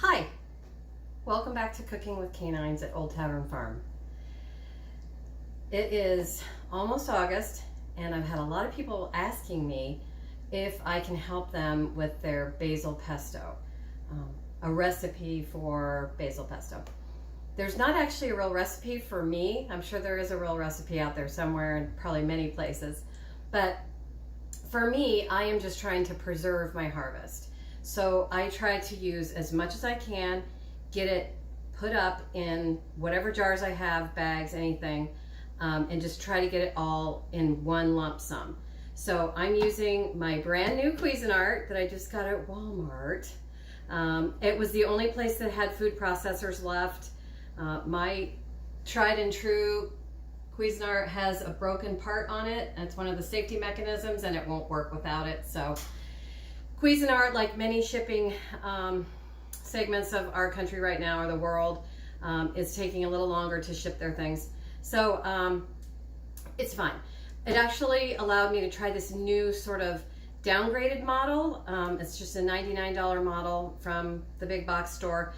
Hi, welcome back to Cooking with Canines at Old Tavern Farm. It is almost August and I've had a lot of people asking me if I can help them with their basil pesto, a recipe for basil pesto. There's not actually a real recipe for me. I'm sure there is a real recipe out there somewhere and probably many places, but for me, I am just trying to preserve my harvest. So I try to use as much as I can, get it put up in whatever jars I have, bags, anything, and just try to get it all in one lump sum. So I'm using my brand new Cuisinart that I just got at Walmart. It was the only place that had food processors left. My tried and true Cuisinart has a broken part on it. It's one of the safety mechanisms and it won't work without it. So Cuisinart, like many shipping segments of our country right now or the world, is taking a little longer to ship their things. So it's fine. It actually allowed me to try this new sort of downgraded model. It's just a $99 model from the big box store.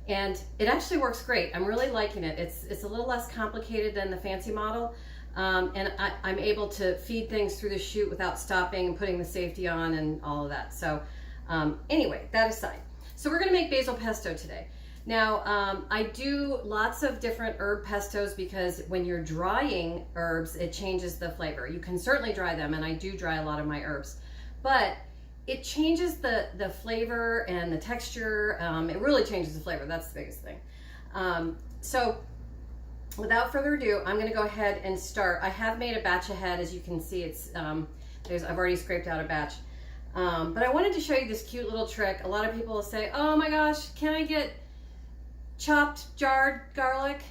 And it actually works great. I'm really liking it. It's a little less complicated than the fancy model. And I'm able to feed things through the chute without stopping and putting the safety on and all of that. So anyway, that aside. So we're gonna make basil pesto today. Now, I do lots of different herb pestos because when you're drying herbs, it changes the flavor. You can certainly dry them, and I do dry a lot of my herbs, but it changes the flavor and the texture. It really changes the flavor. That's the biggest thing. So without further ado, I'm gonna go ahead and start. I have made a batch ahead. As you can see, it's I've already scraped out a batch. But I wanted to show you this cute little trick. A lot of people will say, oh my gosh, can I get chopped, jarred garlic?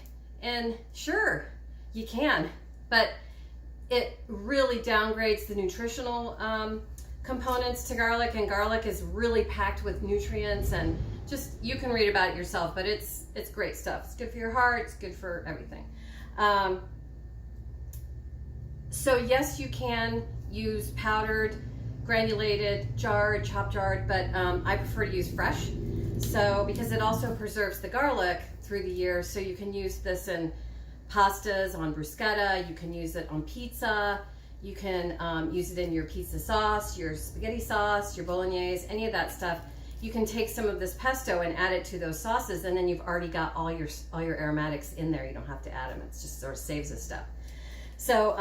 And sure, you can, but it really downgrades the nutritional components to garlic, and garlic is really packed with nutrients, and just, you can read about it yourself, but it's great stuff. It's good for your heart, it's good for everything. So yes, you can use powdered, granulated, jarred, chopped jarred, but I prefer to use fresh. So because it also preserves the garlic through the year, so you can use this in pastas, on bruschetta, you can use it on pizza, you can use it in your pizza sauce, your spaghetti sauce, your bolognese, any of that stuff. You can take some of this pesto and add it to those sauces, and then you've already got all your aromatics in there. You don't have to add them. It just sort of saves us stuff. So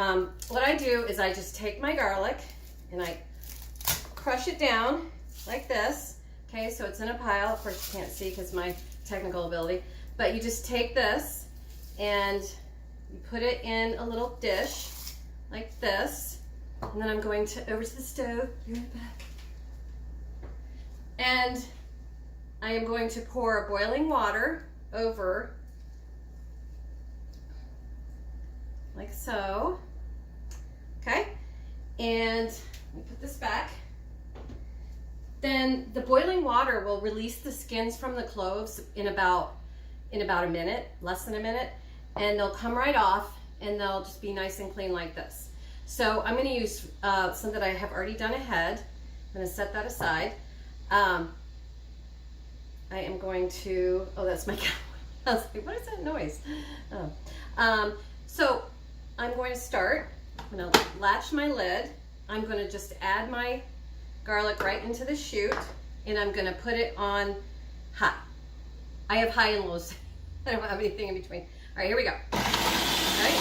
what I do is I just take my garlic and I crush it down like this. Okay, so it's in a pile. Of course you can't see because my technical ability, but you just take this and you put it in a little dish like this, and then I'm going to over to the stove. You're in the back. And I am going to pour boiling water over, like so. Okay, and let me put this back. Then the boiling water will release the skins from the cloves in about a minute, less than a minute, and they'll come right off and they'll just be nice and clean like this. So I'm going to use some that I have already done ahead. I'm going to set that aside. I am going to, oh, that's my cow. I was like, what is that noise? Oh. So I'm going to start. I'm going to latch my lid. I'm going to just add my garlic right into the chute, and I'm going to put it on high. I have high and lows. I don't have anything in between. All right, here we go. All right.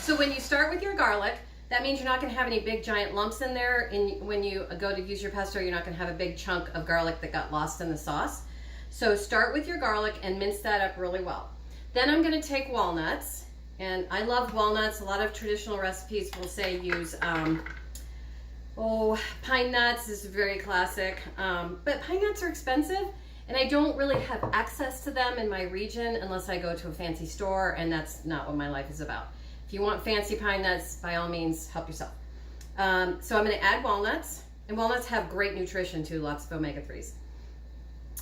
So when you start with your garlic, that means you're not going to have any big giant lumps in there, and when you go to use your pesto, you're not going to have a big chunk of garlic that got lost in the sauce. So start with your garlic and mince that up really well. Then I'm going to take walnuts, and I love walnuts. A lot of traditional recipes will say use pine nuts is very classic, but pine nuts are expensive, and I don't really have access to them in my region unless I go to a fancy store, and that's not what my life is about. If you want fancy pine nuts, by all means, help yourself. So I'm going to add walnuts, and walnuts have great nutrition too, lots of omega-3s.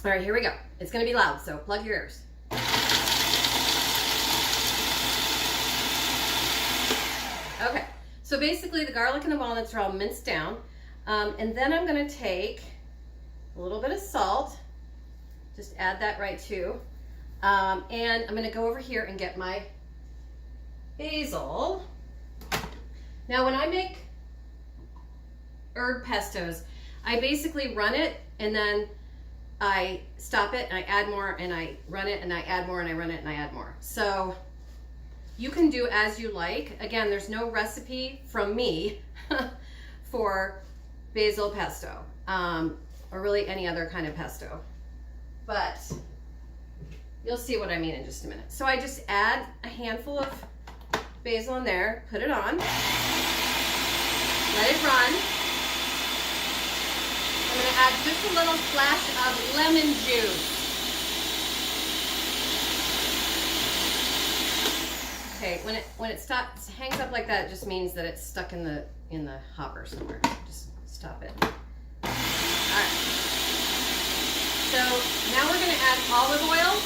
All right, here we go. It's going to be loud, so plug your ears. Okay, so basically the garlic and the walnuts are all minced down. And then I'm gonna take a little bit of salt, just add that right too. And I'm gonna go over here and get my basil. Now when I make herb pestos, I basically run it and then I stop it and I add more and I run it and I add more and I run it and I add more. So you can do as you like. Again, there's no recipe from me for basil pesto, or really any other kind of pesto. But you'll see what I mean in just a minute. So I just add a handful of basil in there, put it on, let it run. I'm going to add just a little splash of lemon juice. Okay, when it stops, hangs up like that, it just means that it's stuck in the hopper somewhere. Just stop it. All right. So now we're going to add olive oil.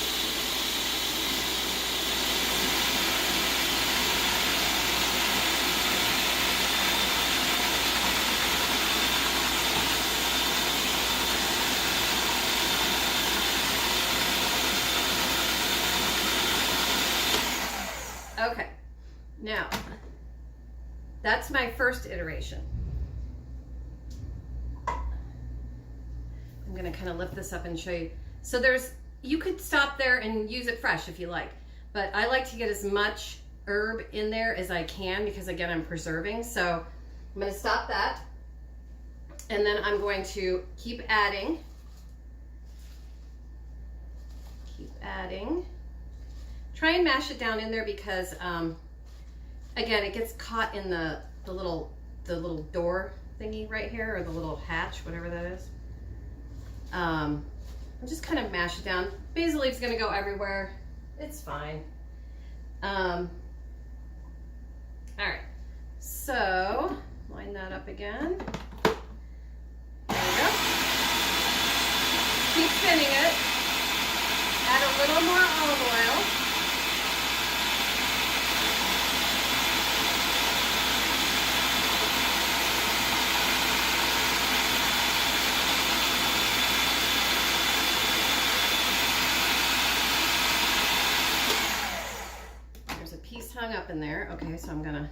Okay, now that's my first iteration. I'm gonna kind of lift this up and show you. So you could stop there and use it fresh if you like, but I like to get as much herb in there as I can because again, I'm preserving. So I'm gonna stop that. And then I'm going to keep adding. Try and mash it down in there because, again, it gets caught in the little door thingy right here, or the little hatch, whatever that is. I'll just kind of mash it down. Basil leaf's gonna go everywhere. It's fine. All right, so line that up again. There we go. Keep spinning it. Add a little more olive oil. There's a piece hung up in there. Okay, so I'm gonna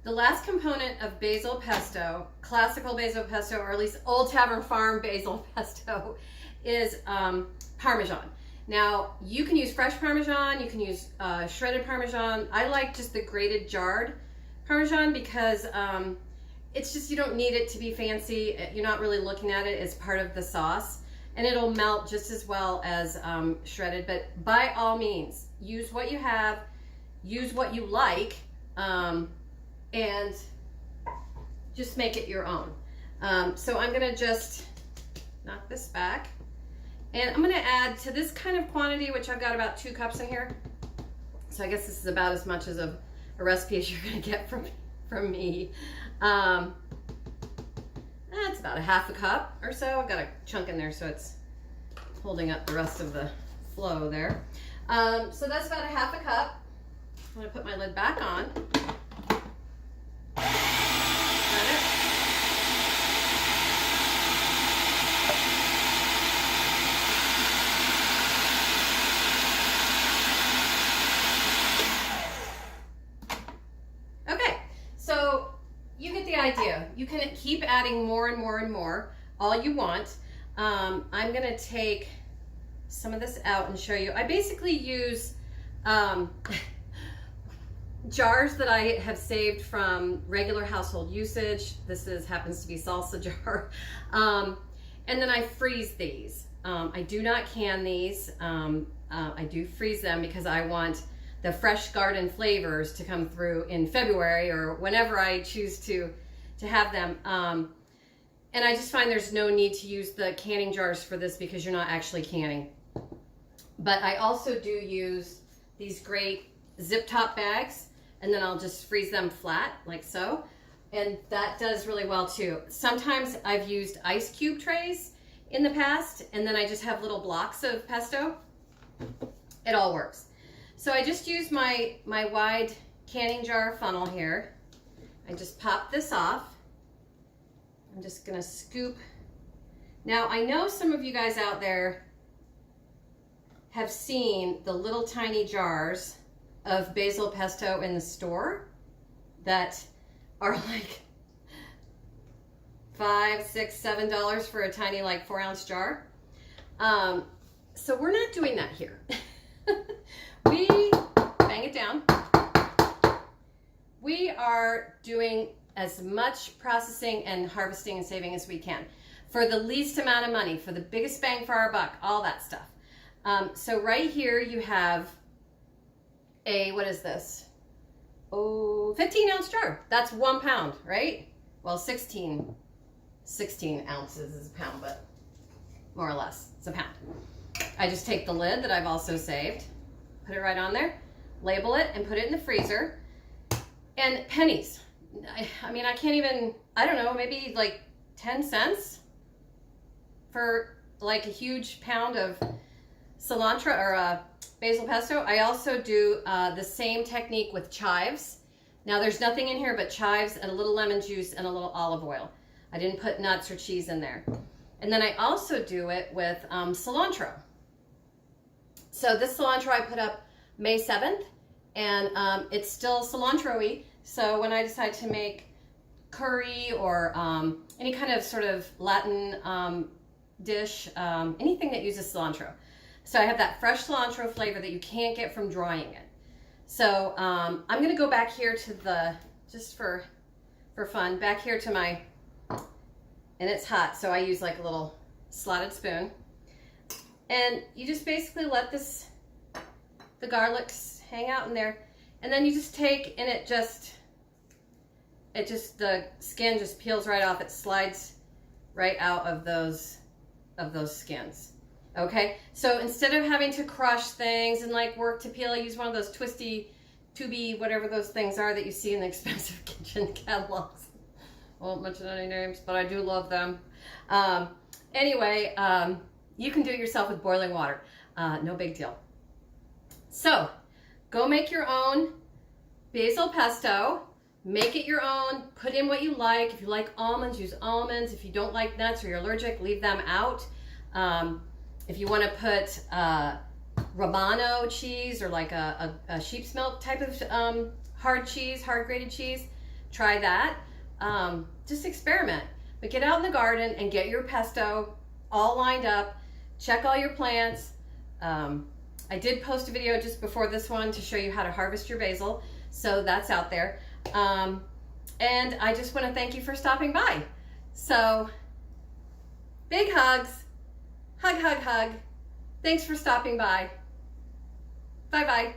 the last component of basil pesto, classical basil pesto, or at least Old Tavern Farm basil pesto, is Parmesan. Now, you can use fresh Parmesan, you can use shredded Parmesan. I like just the grated jarred Parmesan because it's just, you don't need it to be fancy. You're not really looking at it as part of the sauce, and it'll melt just as well as shredded. But by all means, use what you have, use what you like, and just make it your own. So I'm gonna just knock this back, and I'm gonna add to this kind of quantity, which I've got about 2 cups in here. So I guess this is about as much as a recipe as you're gonna get from me. That's about a half a cup or so. I've got a chunk in there, so it's holding up the rest of the flow there. So that's about a half a cup. I'm gonna put my lid back on. Okay, so you get the idea. You can keep adding more and more and more, all you want. I'm gonna take some of this out and show you. I basically use jars that I have saved from regular household usage. This happens to be salsa jar. And then I freeze these. I do not can these. I do freeze them because I want the fresh garden flavors to come through in February or whenever I choose to have them. And I just find there's no need to use the canning jars for this because you're not actually canning. But I also do use these great zip top bags, and then I'll just freeze them flat like so. And that does really well too. Sometimes I've used ice cube trays in the past, and then I just have little blocks of pesto. It all works. So I just used my wide canning jar funnel here. I just popped this off. I'm just gonna scoop. Now I know some of you guys out there have seen the little tiny jars of basil pesto in the store that are like $5, $6, $7 for a tiny like 4-ounce jar. So we're not doing that here. We bang it down. We are doing as much processing and harvesting and saving as we can for the least amount of money, for the biggest bang for our buck, all that stuff. So right here you have a, what is this? Oh, 15-ounce jar. That's 1 pound, right? Well, 16 ounces is a pound, but more or less, it's a pound. I just take the lid that I've also saved, put it right on there, label it, and put it in the freezer. And pennies. I mean, I can't even, I don't know, maybe like 10 cents for like a huge pound of cilantro or basil pesto. I also do the same technique with chives. Now there's nothing in here but chives and a little lemon juice and a little olive oil. I didn't put nuts or cheese in there. And then I also do it with cilantro. So this cilantro I put up May 7th, and it's still cilantro-y. So when I decide to make curry or any kind of sort of Latin dish, anything that uses cilantro. So I have that fresh cilantro flavor that you can't get from drying it. So I'm gonna go back here to the, just for fun, back here to my, and it's hot, so I use like a little slotted spoon. And you just basically let this, the garlics hang out in there. And then you just take, and it just, the skin just peels right off. It slides right out of those skins. Okay, so instead of having to crush things and like work to peel, I use one of those twisty, tubey, whatever those things are that you see in the expensive kitchen catalogs. I won't mention any names, but I do love them. Anyway, you can do it yourself with boiling water. No big deal. So, go make your own basil pesto. Make it your own. Put in what you like. If you like almonds, use almonds. If you don't like nuts or you're allergic, leave them out. If you want to put Romano cheese or like a sheep's milk type of hard cheese, hard grated cheese, try that. Just experiment. But get out in the garden and get your pesto all lined up. Check all your plants. I did post a video just before this one to show you how to harvest your basil. So that's out there. And I just want to thank you for stopping by. So big hugs. Hug, hug, hug. Thanks for stopping by. Bye-bye.